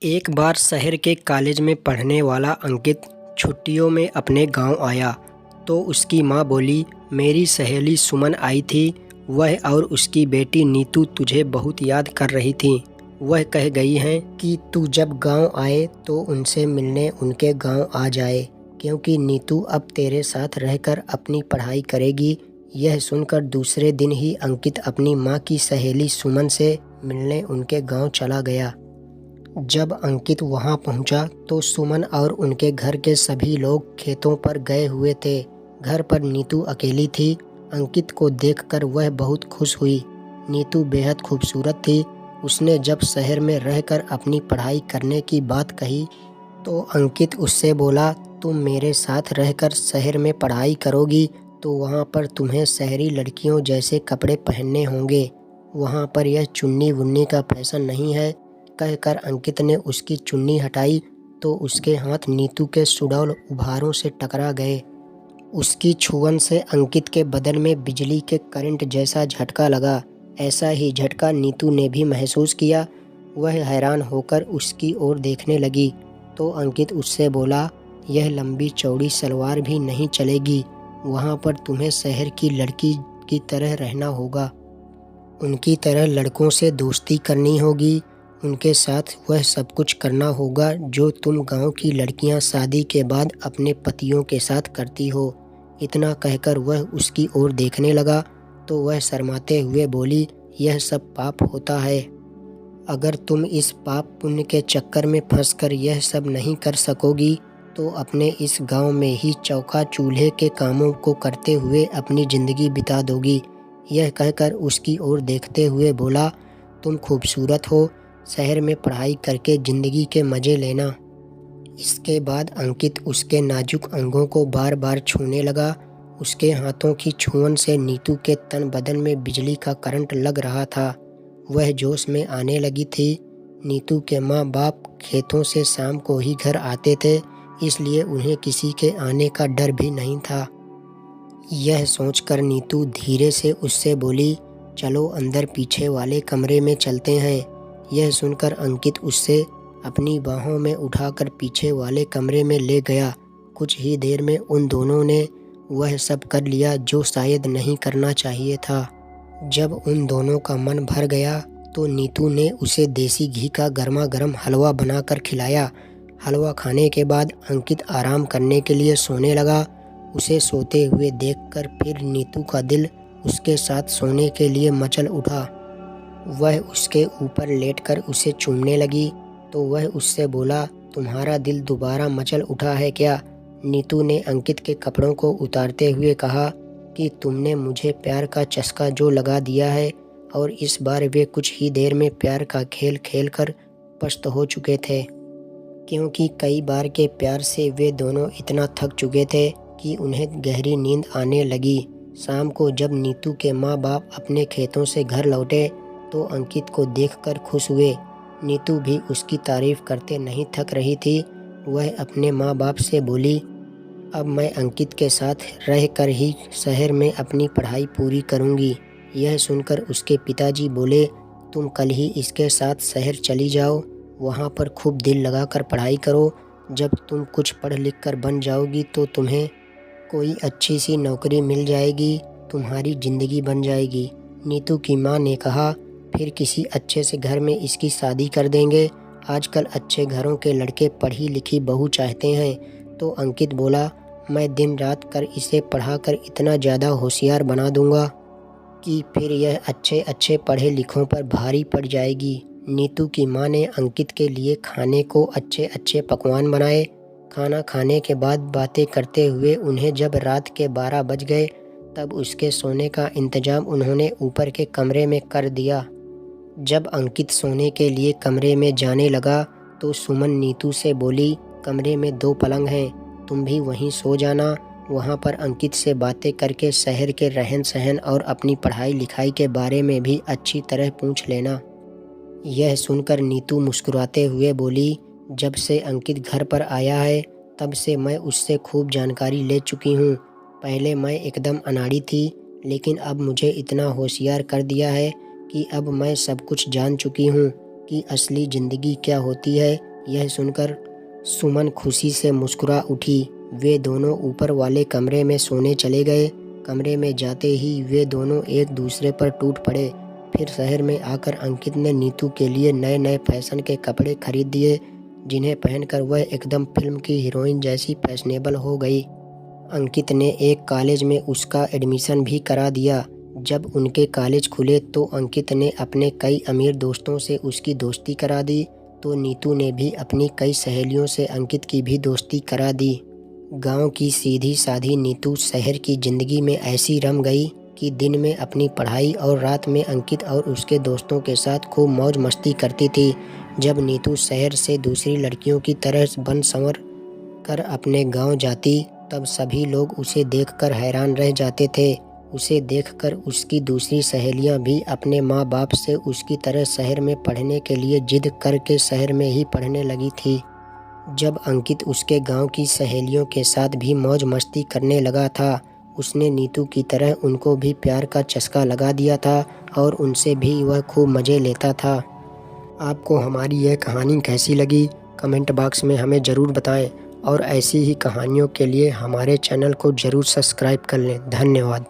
एक बार शहर के कॉलेज में पढ़ने वाला अंकित छुट्टियों में अपने गांव आया तो उसकी मां बोली, मेरी सहेली सुमन आई थी। वह और उसकी बेटी नीतू तुझे बहुत याद कर रही थी। वह कह गई हैं कि तू जब गांव आए तो उनसे मिलने उनके गांव आ जाए, क्योंकि नीतू अब तेरे साथ रहकर अपनी पढ़ाई करेगी। यह सुनकर दूसरे दिन ही अंकित अपनी मां की सहेली सुमन से मिलने उनके गांव चला गया। जब अंकित वहां पहुंचा तो सुमन और उनके घर के सभी लोग खेतों पर गए हुए थे। घर पर नीतू अकेली थी। अंकित को देखकर वह बहुत खुश हुई। नीतू बेहद खूबसूरत थी। उसने जब शहर में रहकर अपनी पढ़ाई करने की बात कही तो अंकित उससे बोला, तुम मेरे साथ रहकर शहर में पढ़ाई करोगी तो वहाँ पर तुम्हें शहरी लड़कियों जैसे कपड़े पहनने होंगे। वहाँ पर यह चुन्नी वुन्नी का फैशन नहीं है। कहकर अंकित ने उसकी चुन्नी हटाई तो उसके हाथ नीतू के सुडौल उभारों से टकरा गए। उसकी छुअन से अंकित के बदन में बिजली के करंट जैसा झटका लगा। ऐसा ही झटका नीतू ने भी महसूस किया। वह हैरान होकर उसकी ओर देखने लगी तो अंकित उससे बोला, यह लंबी चौड़ी सलवार भी नहीं चलेगी। वहाँ पर तुम्हें शहर की लड़की की तरह रहना होगा। उनकी तरह लड़कों से दोस्ती करनी होगी। उनके साथ वह सब कुछ करना होगा जो तुम गांव की लड़कियां शादी के बाद अपने पतियों के साथ करती हो। इतना कहकर वह उसकी ओर देखने लगा तो वह शर्माते हुए बोली, यह सब पाप होता है। अगर तुम इस पाप पुण्य के चक्कर में फंसकर यह सब नहीं कर सकोगी तो अपने इस गांव में ही चौका चूल्हे के कामों को करते हुए अपनी ज़िंदगी बिता दोगी। यह कहकर उसकी ओर देखते हुए बोला, तुम खूबसूरत हो, शहर में पढ़ाई करके ज़िंदगी के मज़े लेना। इसके बाद अंकित उसके नाजुक अंगों को बार बार छूने लगा। उसके हाथों की छुअन से नीतू के तन बदन में बिजली का करंट लग रहा था। वह जोश में आने लगी थी। नीतू के माँ बाप खेतों से शाम को ही घर आते थे, इसलिए उन्हें किसी के आने का डर भी नहीं था। यह सोचकर नीतू धीरे से उससे बोली, चलो अंदर पीछे वाले कमरे में चलते हैं। यह सुनकर अंकित उससे अपनी बाहों में उठाकर पीछे वाले कमरे में ले गया। कुछ ही देर में उन दोनों ने वह सब कर लिया जो शायद नहीं करना चाहिए था। जब उन दोनों का मन भर गया तो नीतू ने उसे देसी घी का गर्मा गर्म हलवा बनाकर खिलाया। हलवा खाने के बाद अंकित आराम करने के लिए सोने लगा। उसे सोते हुए देखकर फिर नीतू का दिल उसके साथ सोने के लिए मचल उठा। वह उसके ऊपर लेटकर उसे चूमने लगी तो वह उससे बोला, तुम्हारा दिल दोबारा मचल उठा है क्या? नीतू ने अंकित के कपड़ों को उतारते हुए कहा कि तुमने मुझे प्यार का चस्का जो लगा दिया है, और इस बार वे कुछ ही देर में प्यार का खेल खेल कर पस्त हो चुके थे, क्योंकि कई बार के प्यार से वे दोनों इतना थक चुके थे कि उन्हें गहरी नींद आने लगी। शाम को जब नीतू के माँ बाप अपने खेतों से घर लौटे तो अंकित को देखकर खुश हुए। नीतू भी उसकी तारीफ करते नहीं थक रही थी। वह अपने माँ बाप से बोली, अब मैं अंकित के साथ रहकर ही शहर में अपनी पढ़ाई पूरी करूँगी। यह सुनकर उसके पिताजी बोले, तुम कल ही इसके साथ शहर चली जाओ, वहाँ पर खूब दिल लगाकर पढ़ाई करो। जब तुम कुछ पढ़ लिख कर बन जाओगी तो तुम्हें कोई अच्छी सी नौकरी मिल जाएगी, तुम्हारी ज़िंदगी बन जाएगी। नीतू की माँ ने कहा, फिर किसी अच्छे से घर में इसकी शादी कर देंगे। आजकल अच्छे घरों के लड़के पढ़ी लिखी बहू चाहते हैं। तो अंकित बोला, मैं दिन रात कर इसे पढ़ाकर इतना ज़्यादा होशियार बना दूंगा कि फिर यह अच्छे अच्छे पढ़े लिखों पर भारी पड़ जाएगी। नीतू की माँ ने अंकित के लिए खाने को अच्छे अच्छे पकवान बनाए। खाना खाने के बाद बातें करते हुए उन्हें जब रात के 12 बज गए तब उसके सोने का इंतजाम उन्होंने ऊपर के कमरे में कर दिया। जब अंकित सोने के लिए कमरे में जाने लगा तो सुमन नीतू से बोली, कमरे में 2 पलंग हैं, तुम भी वहीं सो जाना। वहाँ पर अंकित से बातें करके शहर के रहन सहन और अपनी पढ़ाई लिखाई के बारे में भी अच्छी तरह पूछ लेना। यह सुनकर नीतू मुस्कुराते हुए बोली, जब से अंकित घर पर आया है तब से मैं उससे खूब जानकारी ले चुकी हूँ। पहले मैं एकदम अनाड़ी थी, लेकिन अब मुझे इतना होशियार कर दिया है कि अब मैं सब कुछ जान चुकी हूँ कि असली ज़िंदगी क्या होती है, यह सुनकर सुमन खुशी से मुस्कुरा उठी। वे दोनों ऊपर वाले कमरे में सोने चले गए। कमरे में जाते ही वे दोनों एक दूसरे पर टूट पड़े। फिर शहर में आकर अंकित ने नीतू के लिए नए नए फैशन के कपड़े खरीद दिए, जिन्हें पहनकर वह एकदम फिल्म की हीरोइन जैसी फैशनेबल हो गई। अंकित ने एक कॉलेज में उसका एडमिशन भी करा दिया। जब उनके कॉलेज खुले तो अंकित ने अपने कई अमीर दोस्तों से उसकी दोस्ती करा दी, तो नीतू ने भी अपनी कई सहेलियों से अंकित की भी दोस्ती करा दी। गांव की सीधी साधी नीतू शहर की ज़िंदगी में ऐसी रम गई कि दिन में अपनी पढ़ाई और रात में अंकित और उसके दोस्तों के साथ खूब मौज मस्ती करती थी। जब नीतू शहर से दूसरी लड़कियों की तरह बन संवर कर अपने गांव जाती, तब सभी लोग उसे देखकर हैरान रह जाते थे। उसे देखकर उसकी दूसरी सहेलियां भी अपने माँ बाप से उसकी तरह शहर में पढ़ने के लिए जिद करके शहर में ही पढ़ने लगी थी। जब अंकित उसके गांव की सहेलियों के साथ भी मौज मस्ती करने लगा था, उसने नीतू की तरह उनको भी प्यार का चस्का लगा दिया था और उनसे भी वह खूब मज़े लेता था। आपको हमारी यह कहानी कैसी लगी, कमेंट बॉक्स में हमें ज़रूर बताएं और ऐसी ही कहानियों के लिए हमारे चैनल को ज़रूर सब्सक्राइब कर लें। धन्यवाद।